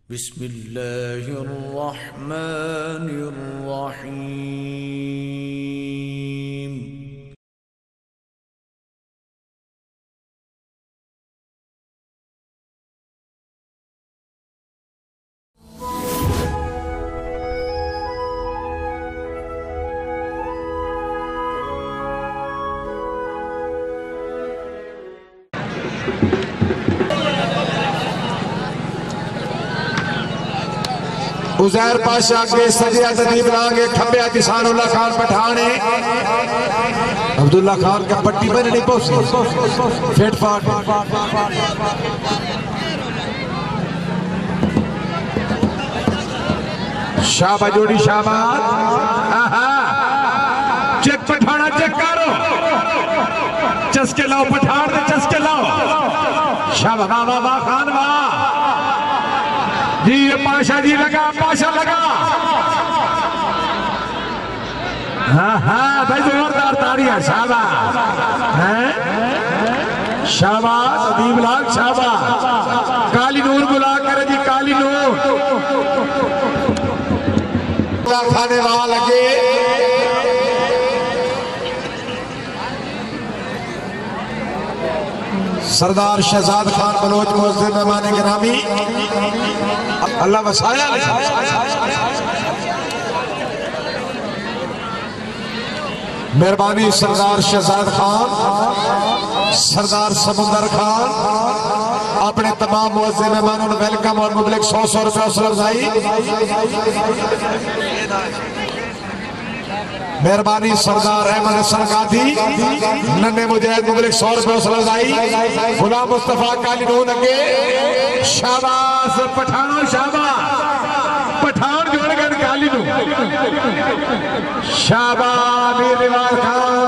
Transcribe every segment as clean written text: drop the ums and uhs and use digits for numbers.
बिस्मिल्लाहिर्रहमानिर्रहीम। उजैर पाशा के सजिया तदीब लागे खब्बे किसानुल्लाह खान पठाने अब्दुल्ला खान का पट्टी पर नहीं पहुंची फेट फाट शाबा जोड़ी शाबा चेक पठाना चेक करो चस्के लाओ पठान दे चस्के लाओ शाबा वाह वाह वाह खान वाह जी पाशा जी लगा पाशा लगा हाँ हाँ भाई जोरदार ताड़ियां शाबाश हैं शाबाश अदीब लाल शाबाश काली नूर बुला कर जी काली नूर खाने वाला लगे सरदार शहजाद खान बलोच मोहसिन मेहमान गिरामी अल्लाह वसाया मेहरबानी सरदार शहजाद खान सरदार समुंदर खान अपने तमाम मोहसिन मेहमानों ने वेलकम और मुबलिक 100 रुपये हौसला अफजाई मेहरबानी सरदार अहमद हसन गांधी नन्हे मुजाहिद मुबलिक 100 रुपये हौसला अफजाई गुलाम मुस्तफा काली नून अगे शाबाश पठानो शाबाश पठान जोड़ गए काली नून शाबाश मीर रिवाज खान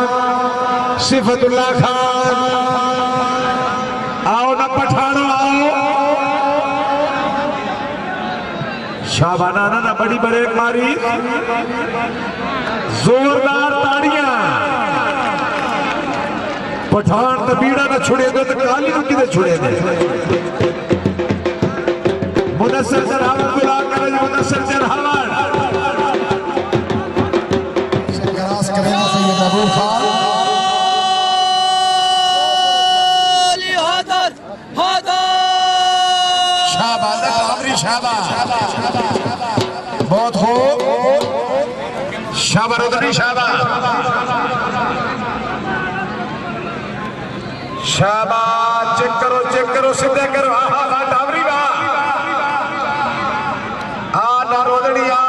सिफतुल्लाह खान आओ ना पठानो आओ शाबाश नाना ना बड़ी बड़े मारी जोरदार ताड़ियां पठान तो बीड़ा न छुड़े तो काली को किधर छुड़े मुदस्सिर जरहावत बुला कर मुदस्सिर जरहावत सरगरास करेगा सैयद महबूब खान शाबाश कामरी शाबाश बहुत हो शाबाश उधरी शाबाश शाबाश चेक करो सीधे करो आहा वाह डावरी वाह आ नारोदड़िया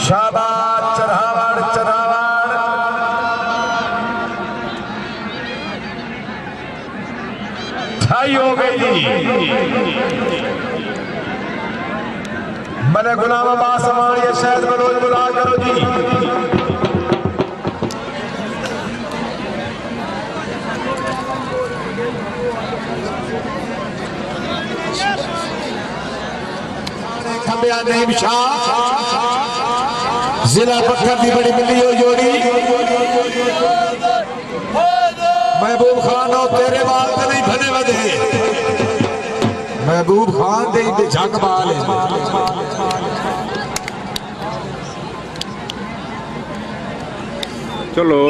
शाबाश चढ़ावड़ ठाई हो गई मैंने गुलाम अब्बास ये शायद बलोच बुला करो जी नईम शाह जिला पक्खर की बड़ी मिली हो जोड़ी महबूब खान और तेरे बाल तो नहीं बने बदे महबूब खान दे जग बाल चलो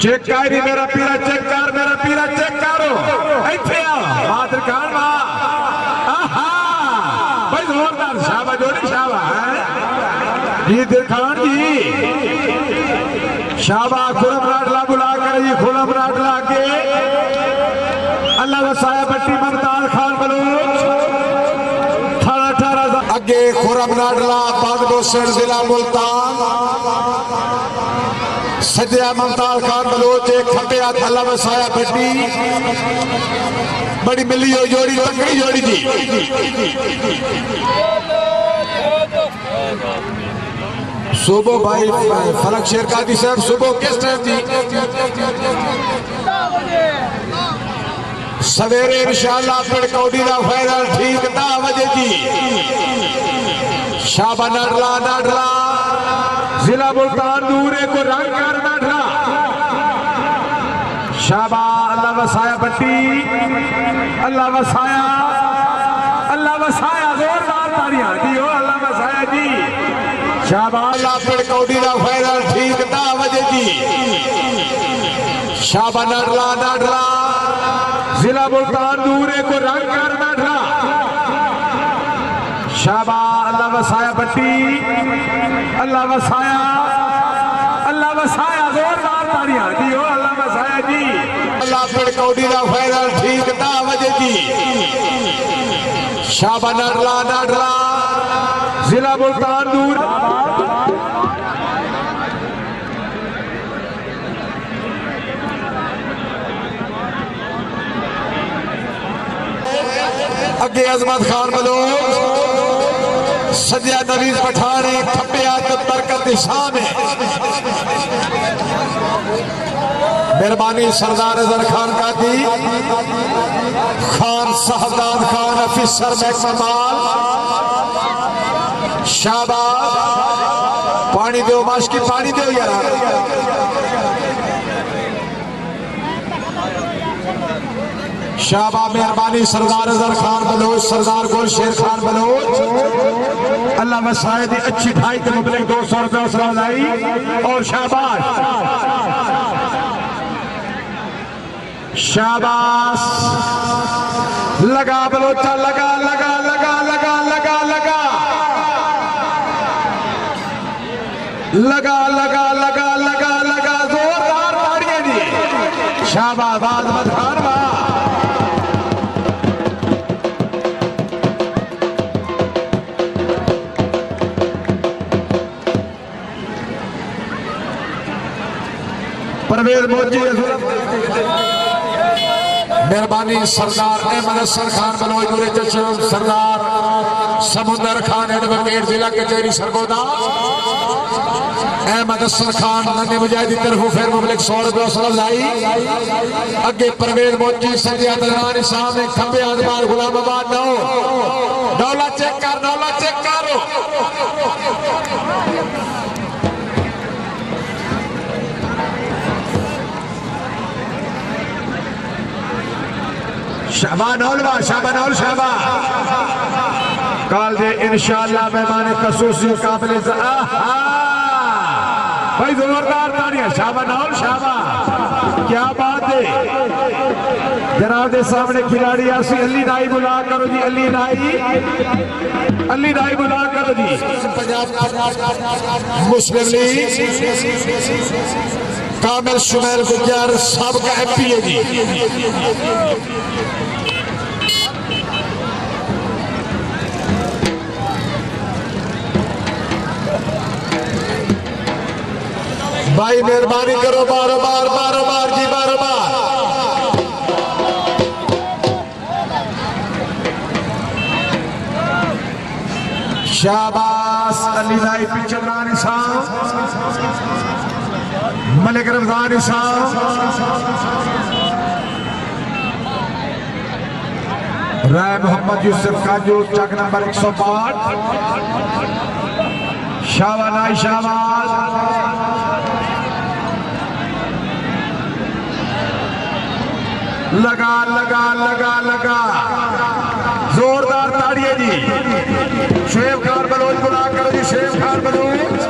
चेक कर मेरा पीरा चेक कर मेरा पीरा चेक करो इथे आ बहादुर खान वाह भाई जोरदार शाबाश जोड़ी शाबाश जी दिल खान जी शाबाश खुलम राडला बुला कर जी खुलम राडला के अल्लाह वसाया बट्टी मुमताज खान बलूच 18 अगे खुरम राडला बागडोसर जिला मुल्तान सज्जा मुमताज खान बलोच एक खब्बे हाथ अल्लाह वसाया बट्टी बड़ी मिली हो जोड़ी तकड़ी जोड़ी थी सुबह भाई फलक शेर कादी साहब सुबह किस टाइम थी सवेरे इंशाअल्लाह पिड़कौडी का फायदा ठीक 10 बजे थी शाबा नाडला जिला मुल्तान दूरे को रंग कर बैठा। शाबाश, अल्लाह वसाया बट्टी, अल्लाह वसाया, अल्लाह वसाया, जोरदार तालियां दियो, अल्लाह वसाया जी। शाबाश, लापड़ कौडी दा फायदा ठीक 10 बजे जी। शाबाश, नडला जिला मुल्तान दूरे को रंग कर बैठा। शाबाश, अल्लाह वसाया बट्टी, अल्लाह वसाया, अल्लाह वसाया, जोरदार तालियां दियो, अल्लाह वसाया जी। लापड़ कौडी दा फायदा ठीक 10 बजे जी। शाबाश, नडला जिला मुल्तान दूर। अगे अजमत खान बलोच, सदिया नवीज पठाने खपिया तो बरकत शाम है। मेहरबानी सरदार अजहर खान का दी, खान साहबदाद खान अफिसर महकमा माल। शाबाश, पानी दो माश की पानी दो यार। शाबाश, मेहरबानी सरदार अजहर खान बलोच, सरदार गुलशेर खान बलोच। अल्लाह वसाए दी अच्छी ढाई के मुबलिक 200 रुपये हौसला अफजाई। और शाबाश, शाबाश, लगा बलोचा, लगा लगा लगा लगा लगा लगा लगा लगा लगा लगा लगा, जोरदार ताड़ियां दी। शाबाश, अजमत खान वाह। परवेज मोदी, मेहरबानी सरदार अहमद असर खान बलोच दूरे चशम, सरदार समुंदर खान एडवोकेट जिला कचहरी सरगोदा। अहमद असर खान नन्हे मुजाहिदी तरफ फिर मुबलिक 100 रुपये हौसला अफजाई। अगे परवेज मोदी, सदिया दरान सामने खंबे आदमार गुलामाबाद। नौला चेक कर, नौला चेक कर। शाबानौलवा, शाबानौल, शाबाश। काल दे इंशाअल्लाह मेहमान खसूसी काबिल भाई, जोरदार तालियां। शाबानौल, शाबाश, क्या बात है। जनाब के सामने खिलाड़ी आसी। अली नाई बुला करो जी, अली नाई, अली नाई बुला करो जी। मुस्लिम लीग कामिल शुमैल गुज्जर साहब का MP है जी। भाई मेहरबानी करो, बारो बार जी, बारो बार। शाबाश, अली नाई पिछलरानी साहब, मलिक रमजानी साहब, राय मोहम्मद यूसुफ काजू चक नंबर 162। शाबाश नाई, शाबाश। लगा लगा लगा लगा, जोरदार ताड़ियां जी। शेफ खान बलोच बुला करो जी, शेफ खान बलोच।